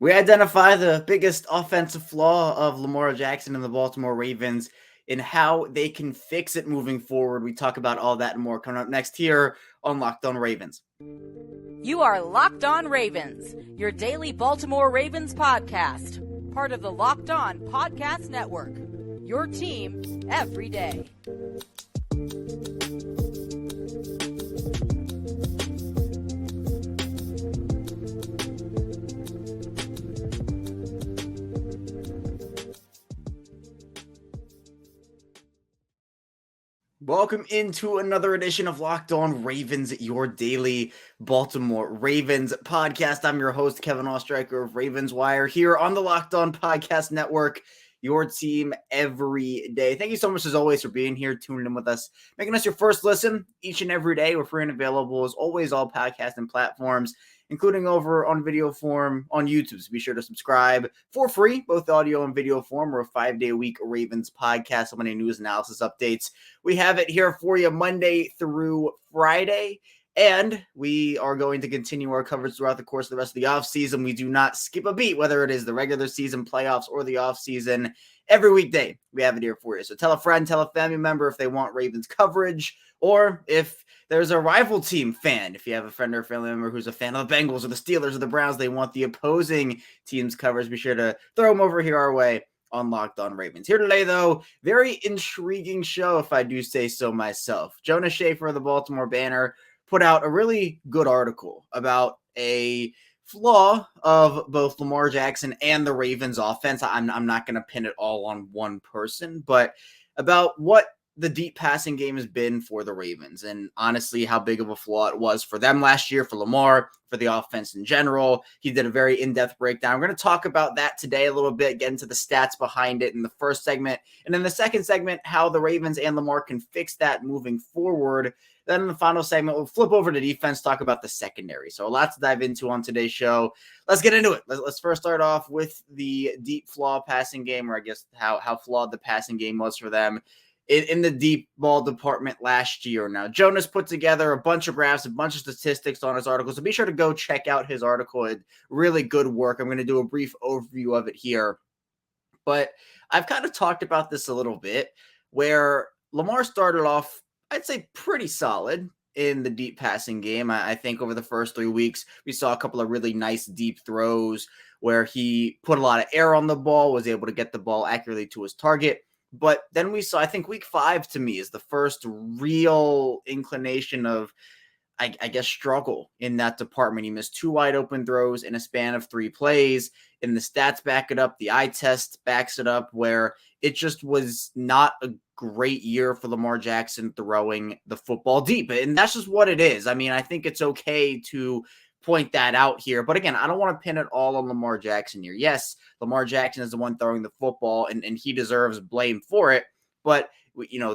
We identify the biggest offensive flaw of Lamar Jackson and the Baltimore Ravens and how they can fix it moving forward. We talk about all that and more coming up next here on Locked On Ravens. You are Locked On Ravens, your daily Baltimore Ravens podcast, part of the Locked On Podcast Network, your team every day. Welcome into another edition of Locked On Ravens, your daily Baltimore Ravens podcast. I'm your host, Kevin Ostreicher of Ravens Wire, here on the Locked On Podcast Network, your team every day. Thank you so much, as always, for being here, tuning in with us, making us your first listen each and every day. We're free and available, as always, all podcasting platforms, including over on video form on YouTube. So be sure to subscribe for free, both audio and video form. We're a 5-day-a-week Ravens podcast, so many news analysis updates. We have it here for you Monday through Friday, and we are going to continue our coverage throughout the course of the rest of the offseason. We do not skip a beat, whether it is the regular season, playoffs, or the offseason. Every weekday, we have it here for you. So tell a friend, tell a family member if they want Ravens coverage, or if there's a rival team fan. If you have a friend or a family member who's a fan of the Bengals or the Steelers or the Browns, they want the opposing team's coverage, be sure to throw them over here our way on Locked On Ravens. Here today, though, very intriguing show, if I do say so myself. Jonas Shaffer of the Baltimore Banner put out a really good article about a flaw of both Lamar Jackson and the Ravens offense. I'm not going to pin it all on one person, but about what the deep passing game has been for the Ravens, and honestly how big of a flaw it was for them last year, for Lamar, for the offense in general. He did a very in-depth breakdown. We're going to talk about that today a little bit, get into the stats behind it in the first segment, and in the second segment, how the Ravens and Lamar can fix that moving forward. Then in the final segment, we'll flip over to defense, talk about the secondary. So a lot to dive into on today's show. Let's get into it. Let's first start off with the deep flaw passing game, or I guess how flawed the passing game was for them in the deep ball department last year. Now, Jonas put together a bunch of graphs, a bunch of statistics on his article, so be sure to go check out his article. It's really good work. I'm going to do a brief overview of it here. But I've kind of talked about this a little bit, where Lamar started off, I'd say, pretty solid in the deep passing game. I think over the first 3 weeks, we saw a couple of really nice deep throws where he put a lot of air on the ball, was able to get the ball accurately to his target. But then we saw, I think week 5 to me is the first real inclination of, I guess, struggle in that department. He missed 2 wide open throws in a span of 3 plays, and the stats back it up. The eye test backs it up, where it just was not a great year for Lamar Jackson throwing the football deep. And that's just what it is. I mean, I think it's okay to point that out here. But again, I don't want to pin it all on Lamar Jackson here. Yes, Lamar Jackson is the one throwing the football, and he deserves blame for it. But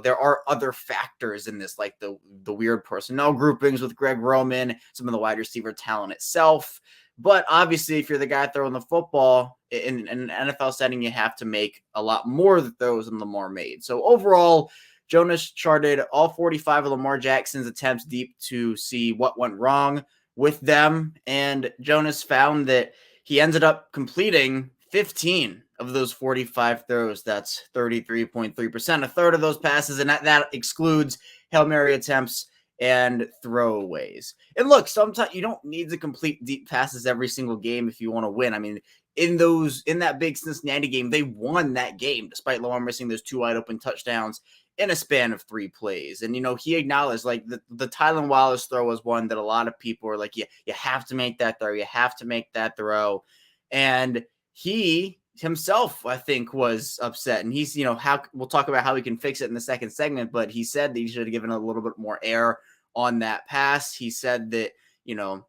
there are other factors in this, like the weird personnel groupings with Greg Roman, some of the wide receiver talent itself. But obviously, if you're the guy throwing the football in an NFL setting, you have to make a lot more of those than Lamar made. So overall, Jonas charted all 45 of Lamar Jackson's attempts deep to see what went wrong with them. And Jonas found that he ended up completing 15 of those 45 throws. That's 33.3%, a third of those passes. And that excludes Hail Mary attempts and throwaways. And look, sometimes you don't need to complete deep passes every single game if you want to win. I mean, in that big Cincinnati game, they won that game despite Lamar missing those 2 wide open touchdowns in a span of 3 plays. And, he acknowledged, like, the Tylan Wallace throw was one that a lot of people are like, you have to make that throw. You have to make that throw. And he himself, I think, was upset. And he's, we'll talk about how he can fix it in the second segment, but he said that he should have given a little bit more air on that pass. He said that,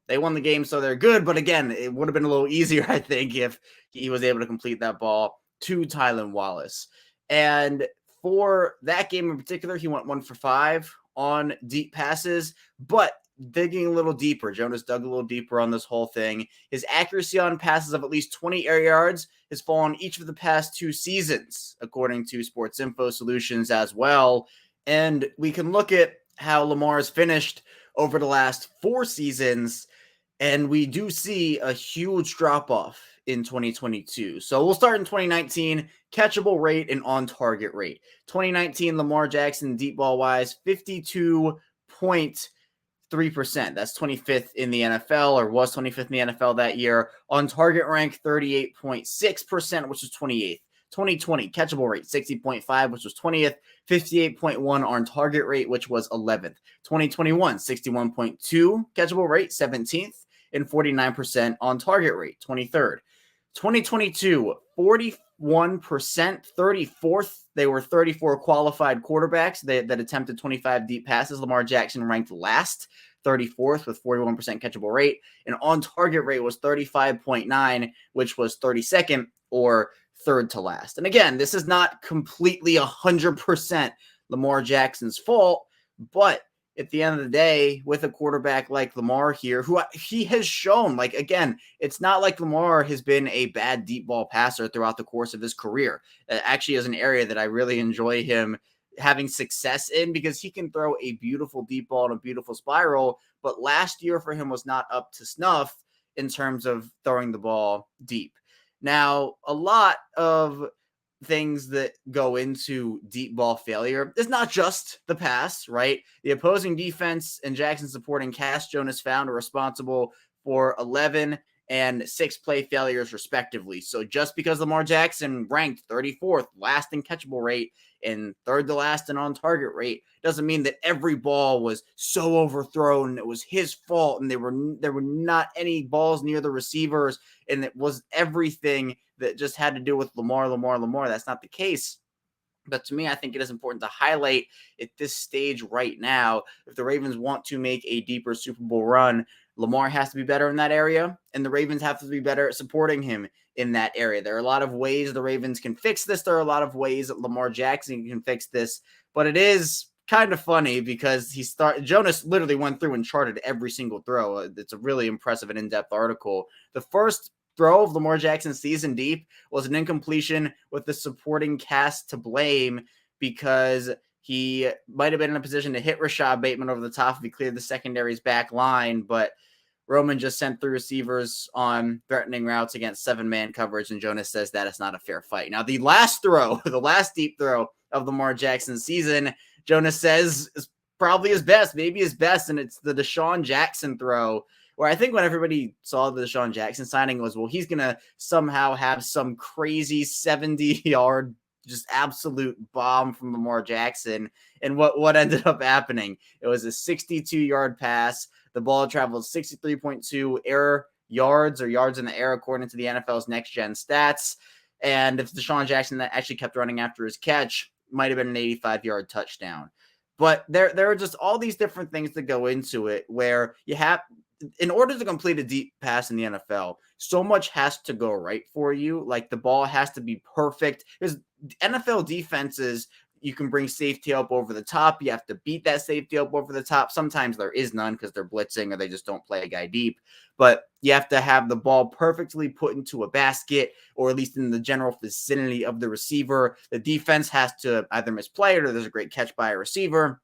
they won the game, so they're good. But again, it would have been a little easier, I think, if he was able to complete that ball to Tylan Wallace. And for that game in particular, he went 1 for 5 on deep passes, but digging a little deeper, Jonas dug a little deeper on this whole thing. His accuracy on passes of at least 20 air yards has fallen each of the past 2 seasons, according to Sports Info Solutions as well. And we can look at how Lamar has finished over the last 4 seasons, and we do see a huge drop-off in 2022. So we'll start in 2019, catchable rate and on target rate. 2019, Lamar Jackson deep ball wise, 52.3%. That's 25th in the NFL, or was 25th in the NFL that year. On target rank, 38.6%, which is 28th. 2020, catchable rate, 60.5, which was 20th. 58.1 on target rate, which was 11th. 2021, 61.2 catchable rate, 17th. And 49% on target rate, 23rd. 2022, 41%, 34th. They were 34 qualified quarterbacks that attempted 25 deep passes. Lamar Jackson ranked last, 34th with 41% catchable rate. And on target rate was 35.9, which was 32nd or third to last. And again, this is not completely 100% Lamar Jackson's fault, but at the end of the day, with a quarterback like Lamar here, who he has shown, like, again, it's not like Lamar has been a bad deep ball passer throughout the course of his career. It actually is an area that I really enjoy him having success in, because he can throw a beautiful deep ball and a beautiful spiral. But last year for him was not up to snuff in terms of throwing the ball deep. Now, a lot of things that go into deep ball failure is not just the pass, right? The opposing defense and Jackson supporting cast, Jonas found, are responsible for 11 and 6 play failures respectively. So just because Lamar Jackson ranked 34th last in catchable rate and third to last in on target rate doesn't mean that every ball was so overthrown and it was his fault and there were not any balls near the receivers and it was everything that just had to do with Lamar. That's not the case. But to me, I think it is important to highlight at this stage right now, if the Ravens want to make a deeper Super Bowl run, Lamar has to be better in that area, and the Ravens have to be better at supporting him in that area. There are a lot of ways the Ravens can fix this. There are a lot of ways that Lamar Jackson can fix this, but it is kind of funny because Jonas literally went through and charted every single throw. It's a really impressive and in-depth article. The first throw of Lamar Jackson's season deep was an incompletion with the supporting cast to blame, because he might have been in a position to hit Rashad Bateman over the top if he cleared the secondary's back line, but Roman just sent 3 receivers on threatening routes against 7-man coverage, and Jonas says that it's not a fair fight. Now, the last throw, the last deep throw of Lamar Jackson's season, Jonas says is probably his best, maybe his best, and it's the Deshaun Jackson throw, where I think when everybody saw the Deshaun Jackson signing was, well, he's going to somehow have some crazy 70-yard just absolute bomb from Lamar Jackson. And what ended up happening? It was a 62-yard pass. The ball traveled 63.2 air yards, or yards in the air, according to the NFL's next-gen stats. And if Deshaun Jackson that actually kept running after his catch, might have been an 85-yard touchdown. But there are just all these different things that go into it, where you have, in order to complete a deep pass in the NFL, so much has to go right for you. Like, the ball has to be perfect. Because NFL defenses, you can bring safety up over the top. You have to beat that safety up over the top. Sometimes there is none because they're blitzing or they just don't play a guy deep. But you have to have the ball perfectly put into a basket, or at least in the general vicinity of the receiver. The defense has to either misplay it or there's a great catch by a receiver.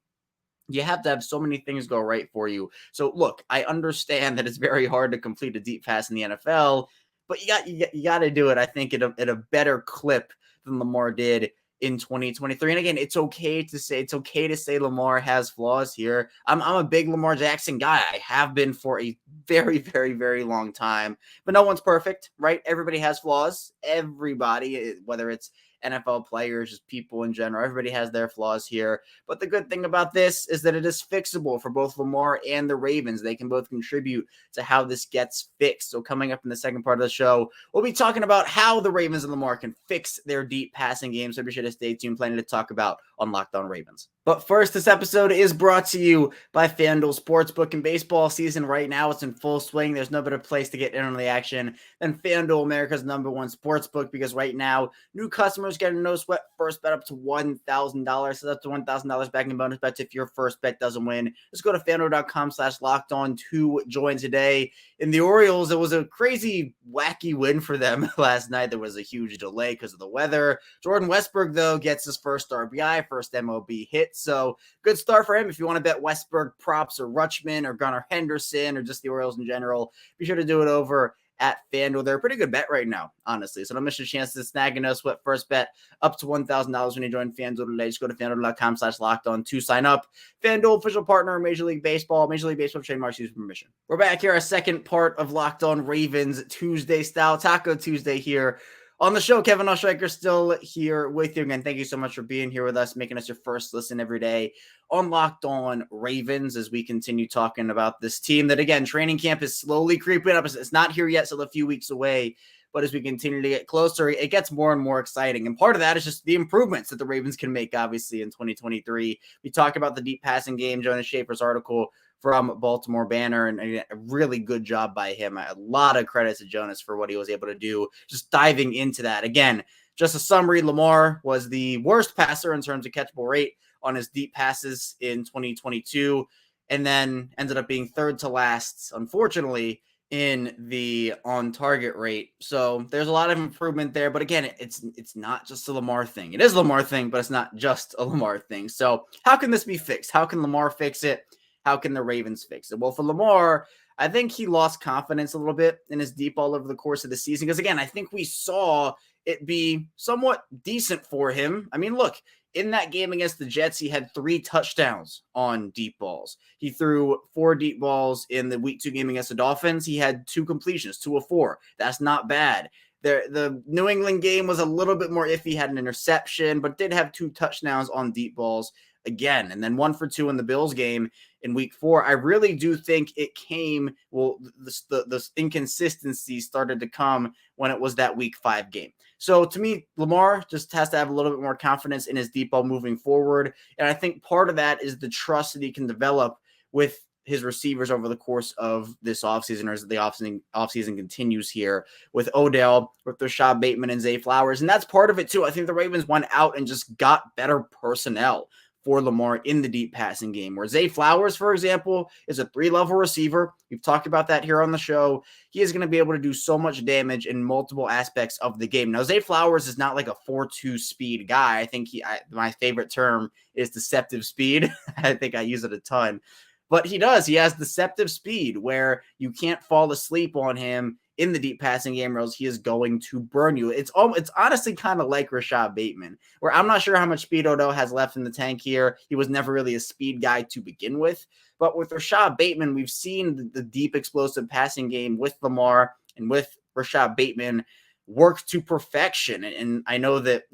You have to have so many things go right for you. So look, I understand that it's very hard to complete a deep pass in the NFL, but you got to do it, I think, at a better clip than Lamar did in 2023. And again, it's okay to say Lamar has flaws here. I'm a big Lamar Jackson guy. I have been for a very, very, very long time, but no one's perfect, right? Everybody has flaws. Everybody, whether it's NFL players, just people in general, everybody has their flaws here. But the good thing about this is that it is fixable for both Lamar and the Ravens. They can both contribute to how this gets fixed. So coming up in the second part of the show, we'll be talking about how the Ravens and Lamar can fix their deep passing game. So be sure to stay tuned. Plenty to talk about on Locked On Ravens. But first, this episode is brought to you by FanDuel Sportsbook. And baseball season right now, it's in full swing. There's no better place to get in on the action than FanDuel, America's #1 sportsbook, because right now, new customers get a no-sweat first bet up to $1,000. So that's $1,000 back in bonus bets if your first bet doesn't win. Just go to FanDuel.com/lockedon to join today. In the Orioles, it was a crazy, wacky win for them last night. There was a huge delay because of the weather. Jordan Westburg, though, gets his first RBI, first MLB hit. So good start for him. If you want to bet Westburg props or Rutschman or Gunnar Henderson or just the Orioles in general, be sure to do it over at FanDuel. They're a pretty good bet right now, honestly. So don't miss your chance to snag a no sweat first bet up to $1,000 when you join FanDuel today. Just go to FanDuel.com/lockedon to sign up. FanDuel, official partner of Major League Baseball. Major League Baseball trademarks use permission. We're back here, our second part of Locked On Ravens Tuesday style Taco Tuesday here on the show. Kevin Oestreicher still here with you again. Thank you so much for being here with us, making us your first listen every day on Locked On Ravens as we continue talking about this team that, again, training camp is slowly creeping up. It's not here yet, still a few weeks away. But as we continue to get closer, it gets more and more exciting. And part of that is just the improvements that the Ravens can make, obviously, in 2023. We talk about the deep passing game, Jonas Schaefer's article from Baltimore Banner, and a really good job by him. A lot of credit to Jonas for what he was able to do, just diving into that. Again, just a summary, Lamar was the worst passer in terms of catchable rate on his deep passes in 2022, and then ended up being third to last, unfortunately, in the on-target rate. So there's a lot of improvement there. But again, it's not just a Lamar thing. It is a Lamar thing, but it's not just a Lamar thing. So how can this be fixed? How can Lamar fix it? How can the Ravens fix it? Well, for Lamar, I think he lost confidence a little bit in his deep ball over the course of the season. Because again, I think we saw it be somewhat decent for him. I mean, look, in that game against the Jets, he had 3 touchdowns on deep balls. He threw 4 deep balls in the week 2 game against the Dolphins. He had 2 completions, 2 of 4. That's not bad. The New England game was a little bit more iffy, had an interception, but did have 2 touchdowns on deep balls again. And then 1 for 2 in the Bills game in week 4. I really do think it came, the inconsistency started to come when it was that week 5 game. So to me, Lamar just has to have a little bit more confidence in his deep ball moving forward. And I think part of that is the trust that he can develop with his receivers over the course of this offseason, or as the offseason continues here with Odell, with Rashad Bateman and Zay Flowers. And that's part of it too. I think the Ravens went out and just got better personnel for Lamar in the deep passing game, where Zay Flowers, for example, is a 3-level receiver. We've talked about that here on the show. He is going to be able to do so much damage in multiple aspects of the game. Now, Zay Flowers is not like a 4.2 speed guy. I think my favorite term is deceptive speed. I think I use it a ton. But he has deceptive speed where you can't fall asleep on him in the deep passing game, or else he is going to burn you. It's honestly kind of like Rashad Bateman, where I'm not sure how much speed Odell has left in the tank here. He was never really a speed guy to begin with. But with Rashad Bateman, we've seen the deep explosive passing game with Lamar and with Rashad Bateman work to perfection. And I know that,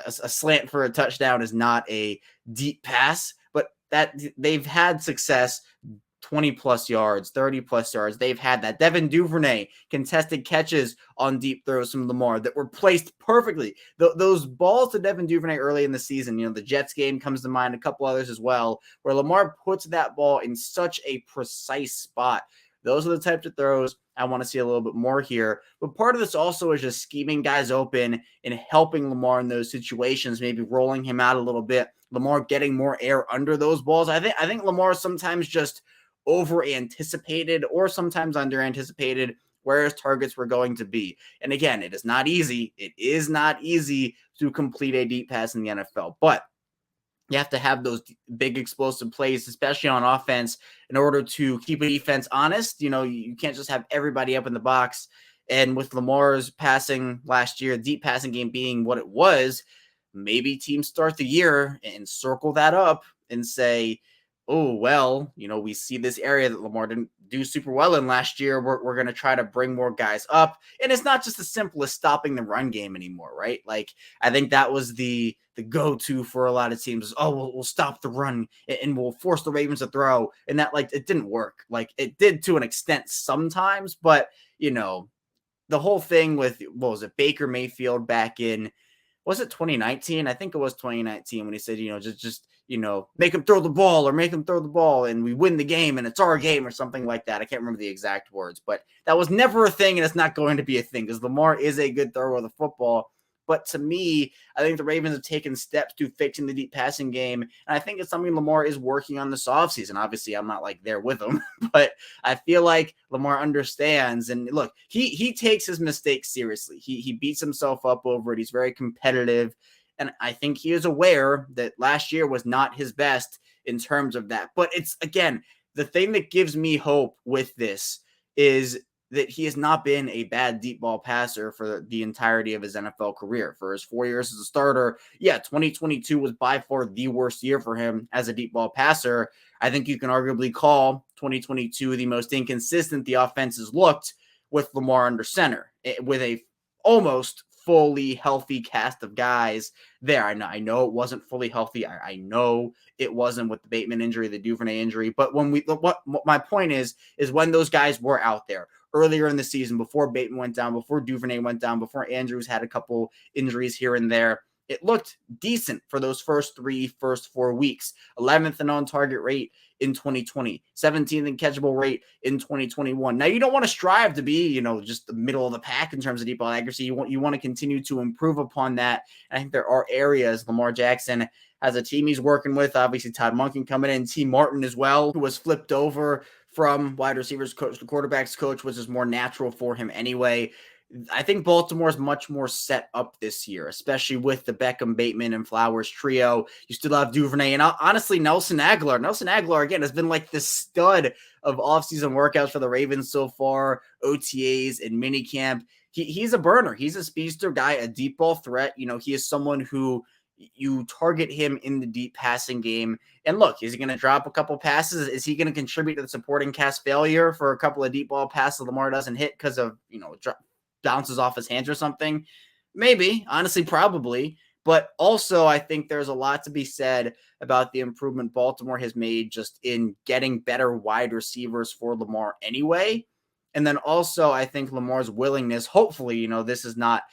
a slant for a touchdown is not a deep pass, but that they've had success 20 plus yards, 30 plus yards. They've had that. Devin Duvernay contested catches on deep throws from Lamar that were placed perfectly. Those balls to Devin Duvernay early in the season, the Jets game comes to mind, a couple others as well, where Lamar puts that ball in such a precise spot. Those are the types of throws I want to see a little bit more here. But part of this also is just scheming guys open and helping Lamar in those situations, maybe rolling him out a little bit. Lamar getting more air under those balls. I think Lamar sometimes just over-anticipated or sometimes under-anticipated where his targets were going to be. And again, it is not easy. It is not easy to complete a deep pass in the NFL, but you have to have those big explosive plays, especially on offense, in order to keep a defense honest. You can't just have everybody up in the box. And with Lamar's passing last year, deep passing game being what it was, maybe teams start the year and circle that up and say, oh, well, we see this area that Lamar didn't do super well in last year. We're going to try to bring more guys up. And it's not just as simple as stopping the run game anymore, right? Like, I think that was the go-to for a lot of teams. We'll stop the run and we'll force the Ravens to throw. And that, it didn't work. It did to an extent sometimes, but, the whole thing with, Baker Mayfield back in, was it 2019? I think it was 2019 when he said, just make him throw the ball and we win the game and it's our game or something like that. I can't remember the exact words, but that was never a thing and it's not going to be a thing because Lamar is a good thrower of the football. But to me, I think the Ravens have taken steps to fixing the deep passing game. And I think it's something Lamar is working on this offseason. Obviously, I'm not there with him, but I feel like Lamar understands. And look, he takes his mistakes seriously. He beats himself up over it. He's very competitive. And I think he is aware that last year was not his best in terms of that. But it's, again, the thing that gives me hope with this is that he has not been a bad deep ball passer for the entirety of his NFL career. For his 4 years as a starter, 2022 was by far the worst year for him as a deep ball passer. I think you can arguably call 2022 the most inconsistent the offenses looked with Lamar under center, with a almost fully healthy cast of guys there. I know it wasn't fully healthy. I know it wasn't with the Bateman injury, the Duvernay injury. But what my point is when those guys were out there earlier in the season, before Bateman went down, before Duvernay went down, before Andrews had a couple injuries here and there, it looked decent for those first 4 weeks. 11th in on-target rate in 2020, 17th in catchable rate in 2021. Now, you don't want to strive to be, just the middle of the pack in terms of deep ball accuracy. You want to continue to improve upon that. And I think there are areas Lamar Jackson has a team he's working with. Obviously, Todd Monken coming in, T. Martin as well, who was flipped over from wide receivers coach to quarterbacks coach, which is more natural for him anyway. I think Baltimore is much more set up this year, especially with the Beckham, Bateman, and Flowers trio. You still have Duvernay and honestly Nelson Aguilar. Nelson Aguilar, again, has been like the stud of offseason workouts for the Ravens so far, OTAs and minicamp. He's a burner. He's a speedster guy, a deep ball threat. He is someone who you target him in the deep passing game. And look, is he going to drop a couple passes? Is he going to contribute to the supporting cast failure for a couple of deep ball passes Lamar doesn't hit because of, bounces off his hands or something? Maybe, honestly, probably. But also, I think there's a lot to be said about the improvement Baltimore has made just in getting better wide receivers for Lamar anyway. And then also, I think Lamar's willingness, hopefully, this is not,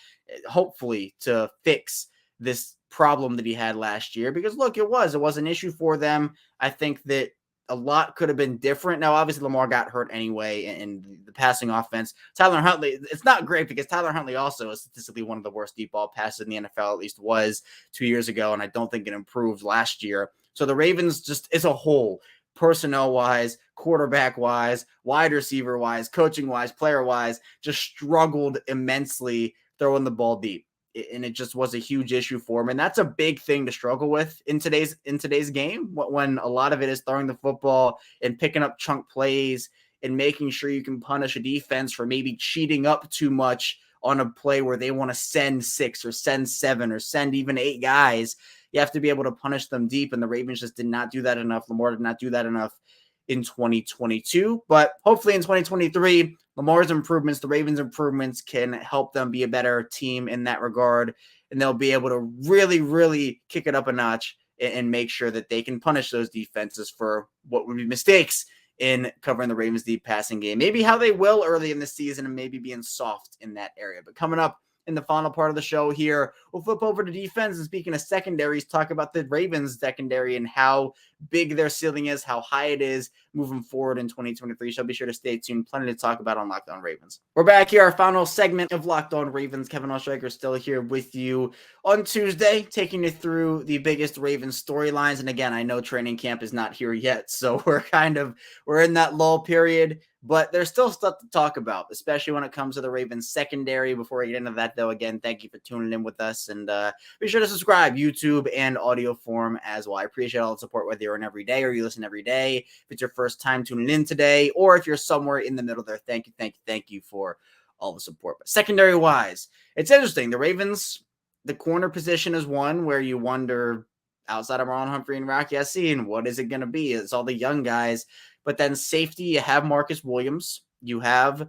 hopefully, to fix this problem that he had last year. Because, look, it was an issue for them. I think that a lot could have been different. Now, obviously, Lamar got hurt anyway in the passing offense. Tyler Huntley, it's not great because Tyler Huntley also is statistically one of the worst deep ball passes in the NFL, at least was 2 years ago, and I don't think it improved last year. So the Ravens just as a whole, personnel-wise, quarterback-wise, wide receiver-wise, coaching-wise, player-wise, just struggled immensely throwing the ball deep. And it just was a huge issue for him. And that's a big thing to struggle with in today's game, when a lot of it is throwing the football and picking up chunk plays and making sure you can punish a defense for maybe cheating up too much on a play where they want to send 6 or send 7 or send even 8 guys. You have to be able to punish them deep. And the Ravens just did not do that enough. Lamar did not do that enough in 2022, but hopefully in 2023, Lamar's improvements, the Ravens' improvements can help them be a better team in that regard, and they'll be able to really, really kick it up a notch and make sure that they can punish those defenses for what would be mistakes in covering the Ravens' deep passing game. Maybe how they will early in the season and maybe being soft in that area. But coming up in the final part of the show here, we'll flip over to defense. And speaking of secondaries, talk about the Ravens secondary and how big their ceiling is, how high it is moving forward in 2023. So be sure to stay tuned. Plenty to talk about on Locked On Ravens. We're back here, our final segment of Locked On Ravens. Kevin Ostreicher still here with you on Tuesday, taking you through the biggest Ravens storylines. And again, I know training camp is not here yet, so we're in that lull period. But there's still stuff to talk about, especially when it comes to the Ravens secondary. Before we get into that, though, again, thank you for tuning in with us. And be sure to subscribe, YouTube and audio form as well. I appreciate all the support, whether you're on every day or you listen every day. If it's your first time tuning in today, or if you're somewhere in the middle there, thank you for all the support. But secondary-wise, it's interesting. The Ravens, the corner position is one where you wonder, outside of Marlon Humphrey and Rock Yassin, what is it going to be? It's all the young guys. But then safety, you have Marcus Williams. You have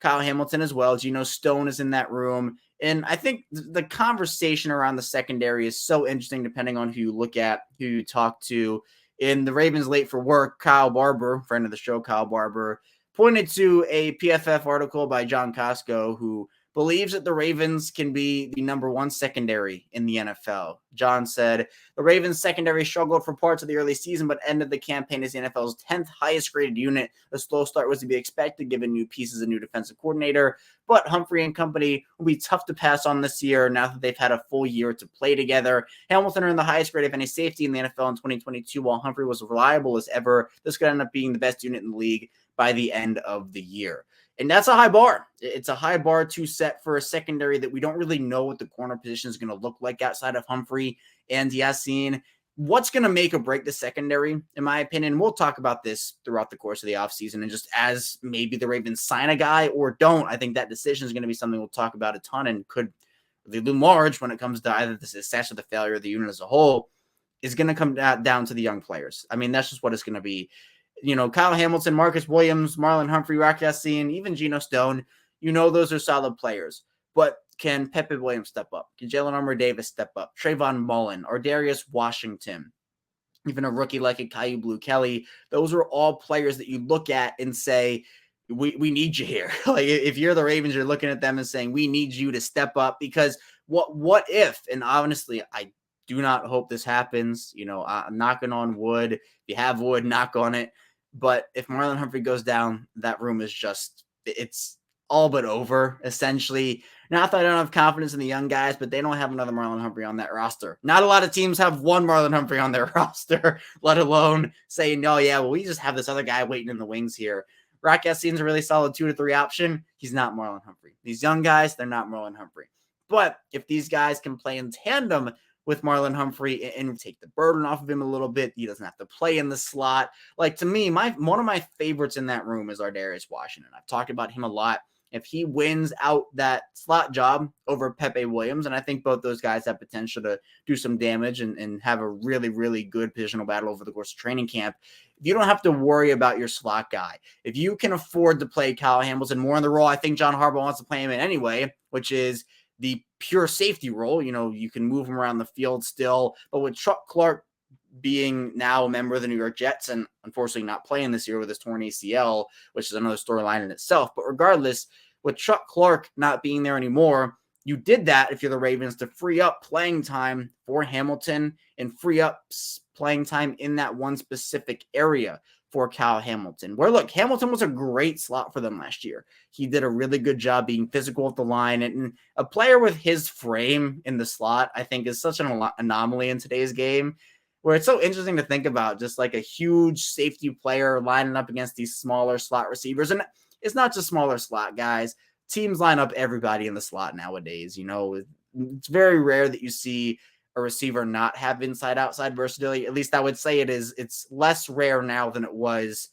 Kyle Hamilton as well. Geno Stone is in that room. And I think the conversation around the secondary is so interesting depending on who you look at, who you talk to. In the Ravens Late for Work, Kyle Barber, friend of the show, Kyle Barber, pointed to a PFF article by John Costco, who believes that the Ravens can be the number 1 secondary in the NFL. John said, the Ravens secondary struggled for parts of the early season, but ended the campaign as the NFL's 10th highest graded unit. A slow start was to be expected, given new pieces, a new defensive coordinator, but Humphrey and company will be tough to pass on this year now that they've had a full year to play together. Hamilton earned the highest grade of any safety in the NFL in 2022, while Humphrey was reliable as ever. This could end up being the best unit in the league by the end of the year. And that's a high bar. It's a high bar to set for a secondary that we don't really know what the corner position is going to look like outside of Humphrey and Yassin. what's going to make or break the secondary, in my opinion, we'll talk about this throughout the course of the offseason, and just as maybe the Ravens sign a guy or don't, I think that decision is going to be something we'll talk about a ton and could really loom large when it comes to either the success or the failure of the unit as a whole, is going to come down to the young players. I mean, that's just what it's going to be. Kyle Hamilton, Marcus Williams, Marlon Humphrey, Rock Ya-Sin, even Geno Stone, those are solid players. But can Pepe Williams step up? Can Jalen Armour-Davis step up? Trayvon Mullen or Darius Washington? Even a rookie like a Caillou Blue Kelly. Those are all players that you look at and say, we need you here. Like, if you're the Ravens, you're looking at them and saying, we need you to step up, because what if, and honestly, I do not hope this happens. I'm knocking on wood. If you have wood, knock on it. But if Marlon Humphrey goes down, that room is it's all but over, essentially. Not that I don't have confidence in the young guys, but they don't have another Marlon Humphrey on that roster. Not a lot of teams have one Marlon Humphrey on their roster, let alone say, no, yeah, well, we just have this other guy waiting in the wings here. Rock Ya-Sin's a really solid 2 to 3 option. He's not Marlon Humphrey. These young guys, they're not Marlon Humphrey. But if these guys can play in tandem with Marlon Humphrey and take the burden off of him a little bit, he doesn't have to play in the slot. Like, to me, one of my favorites in that room is Darius Washington. I've talked about him a lot. If he wins out that slot job over Pepe Williams, and I think both those guys have potential to do some damage and have a really, really good positional battle over the course of training camp, you don't have to worry about your slot guy. If you can afford to play Kyle Hamilton more in the role I think John Harbaugh wants to play him in anyway, which is the pure safety role, you can move him around the field still, but with Chuck Clark being now a member of the New York Jets and unfortunately not playing this year with his torn ACL, which is another storyline in itself. But regardless, with Chuck Clark not being there anymore, you did that, if you're the Ravens, to free up playing time for Hamilton and free up playing time in that one specific area for Kyle Hamilton. Where, look, Hamilton was a great slot for them last year. He did a really good job being physical at the line. And a player with his frame in the slot, I think, is such an anomaly in today's game, where it's so interesting to think about, just like a huge safety player lining up against these smaller slot receivers. And it's not just smaller slot guys. Teams line up everybody in the slot nowadays. It's very rare that you see a receiver not have inside-outside versatility. At least I would say it is. It's less rare now than it was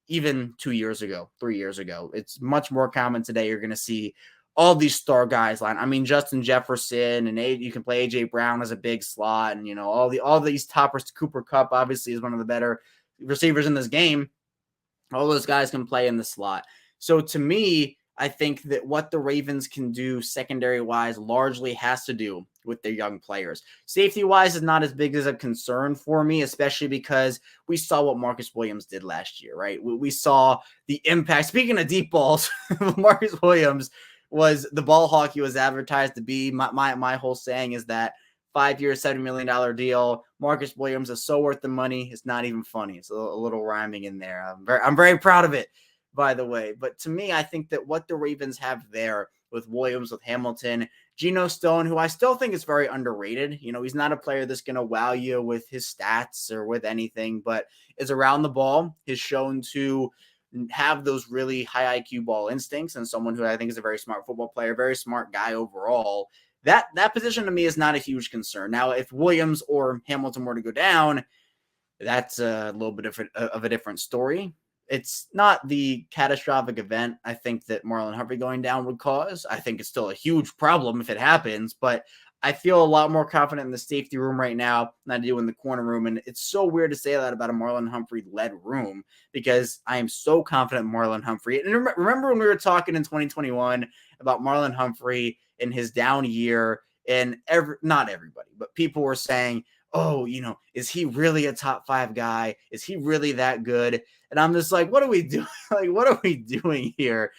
even 2 years ago, 3 years ago. It's much more common today. You're going to see all these star guys line. I mean, Justin Jefferson, and you can play AJ Brown as a big slot, and all these toppers. Cooper Kupp obviously is one of the better receivers in this game. All those guys can play in the slot. So to me, I think that what the Ravens can do secondary wise largely has to do with their young players. Safety wise is not as big as a concern for me, especially because we saw what Marcus Williams did last year, right? We saw the impact. Speaking of deep balls, Marcus Williams was the ball hawk he was advertised to be. My whole saying is that 5 year, $7 million deal. Marcus Williams is so worth the money. It's not even funny. It's a little rhyming in there. I'm very proud of it, by the way. But to me, I think that what the Ravens have there with Williams, with Hamilton, Geno Stone, who I still think is very underrated. He's not a player that's going to wow you with his stats or with anything, but is around the ball, has shown to have those really high IQ ball instincts, and someone who I think is a very smart football player, very smart guy overall. That position to me is not a huge concern. Now, if Williams or Hamilton were to go down, that's a little bit of a different story. It's not the catastrophic event I think that Marlon Humphrey going down would cause. I think it's still a huge problem if it happens, but I feel a lot more confident in the safety room right now than I do in the corner room. And it's so weird to say that about a Marlon Humphrey-led room, because I am so confident in Marlon Humphrey. And remember when we were talking in 2021 about Marlon Humphrey in his down year, and not everybody, but people were saying, oh, is he really a top 5 guy? Is he really that good? And I'm just like, what are we doing? Like, what are we doing here?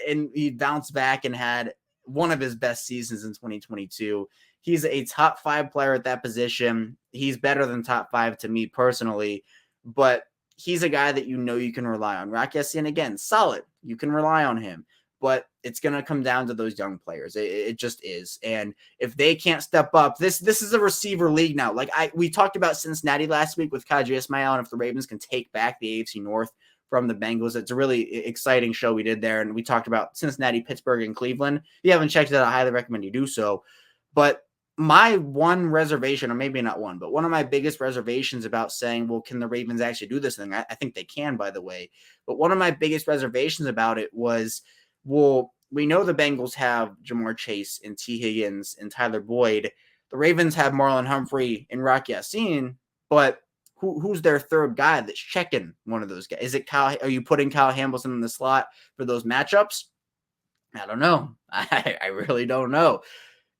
And he bounced back and had one of his best seasons in 2022. He's a top 5 player at that position. He's better than top 5 to me personally, but he's a guy that you can rely on. Rock Ya-Sin, again, solid. You can rely on him, but it's going to come down to those young players. It just is. And if they can't step up, this is a receiver league now. Like we talked about Cincinnati last week with Kaji Ismail, and if the Ravens can take back the AFC North from the Bengals, it's a really exciting show we did there. And we talked about Cincinnati, Pittsburgh, and Cleveland. If you haven't checked it out, I highly recommend you do so. But my one reservation, or maybe not one, but one of my biggest reservations about saying, well, can the Ravens actually do this thing? I think they can, by the way. But one of my biggest reservations about it was, well, we know the Bengals have Jamar Chase and T. Higgins and Tyler Boyd. The Ravens have Marlon Humphrey and Rock Ya-Sin, but who's their third guy that's checking one of those guys? Is it Kyle? Are you putting Kyle Hamilton in the slot for those matchups? I don't know. I really don't know.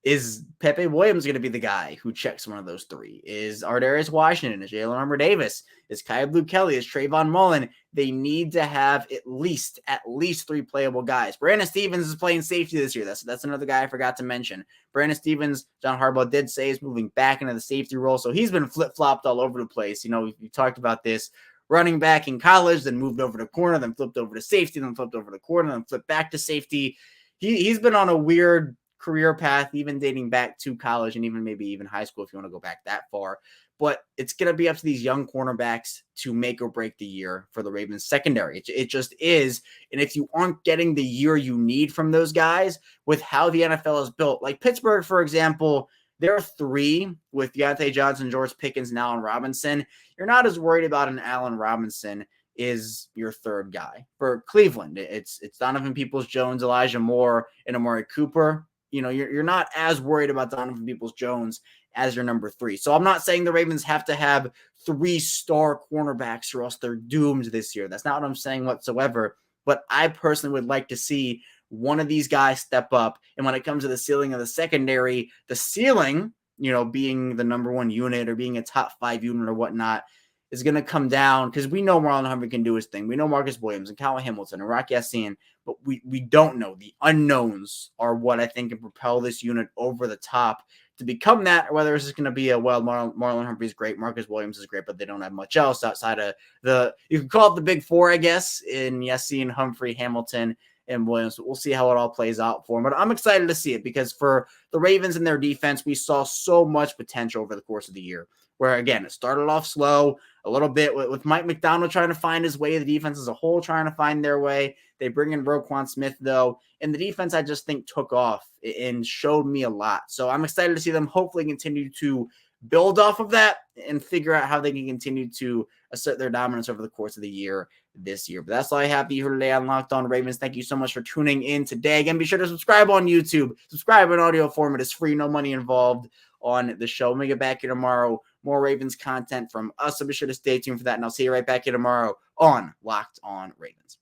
Is Pepe Williams going to be the guy who checks one of those three? Is Ardarius Washington? Is Jalen Armour Davis? Is Kyle Blue Kelly? Is Trayvon Mullen? They need to have at least three playable guys. Brandon Stevens is playing safety this year. That's another guy I forgot to mention. Brandon Stevens, John Harbaugh did say, is moving back into the safety role, so he's been flip-flopped all over the place. You know, we talked about this. Running back in college, then moved over to corner, then flipped over to safety, then flipped over to corner, then flipped back to safety. He's been on a weird career path, even dating back to college and even high school, if you want to go back that far. But it's going to be up to these young cornerbacks to make or break the year for the Ravens secondary. It just is. And if you aren't getting the year you need from those guys with how the NFL is built, like Pittsburgh, for example, there are three with Deontay Johnson, George Pickens, and Allen Robinson. You're not as worried about an Allen Robinson is your third guy. For Cleveland, it's Donovan Peoples-Jones, Elijah Moore, and Amari Cooper. You know, you're not as worried about Donovan Peoples-Jones as your number three. So I'm not saying the Ravens have to have 3-star cornerbacks or else they're doomed this year. That's not what I'm saying whatsoever. But I personally would like to see one of these guys step up. And when it comes to the ceiling of the secondary, the ceiling, you know, being the number one unit or being a top 5 unit or whatnot, is going to come down because we know Marlon Humphrey can do his thing. We know Marcus Williams and Kyle Hamilton and Rock Ya-Sin, but we don't know. The unknowns are what I think can propel this unit over the top to become that, or whether it's just going to be Marlon Humphrey's great, Marcus Williams is great, but they don't have much else outside of you can call it the big four, I guess, in Ya-Sin, Humphrey, Hamilton, and Williams. We'll see how it all plays out for them. But I'm excited to see it because for the Ravens and their defense, we saw so much potential over the course of the year. Where, again, it started off slow a little bit with Mike McDonald trying to find his way, the defense as a whole trying to find their way. They bring in Roquan Smith, though, and the defense I just think took off and showed me a lot. So I'm excited to see them hopefully continue to build off of that and figure out how they can continue to assert their dominance over the course of the year this year. But that's all I have for you here today on Locked On Ravens. Thank you so much for tuning in today. Again, be sure to subscribe on YouTube. Subscribe in audio format. It's free, no money involved on the show. When we get back here tomorrow, more Ravens content from us, so be sure to stay tuned for that, and I'll see you right back here tomorrow on Locked On Ravens.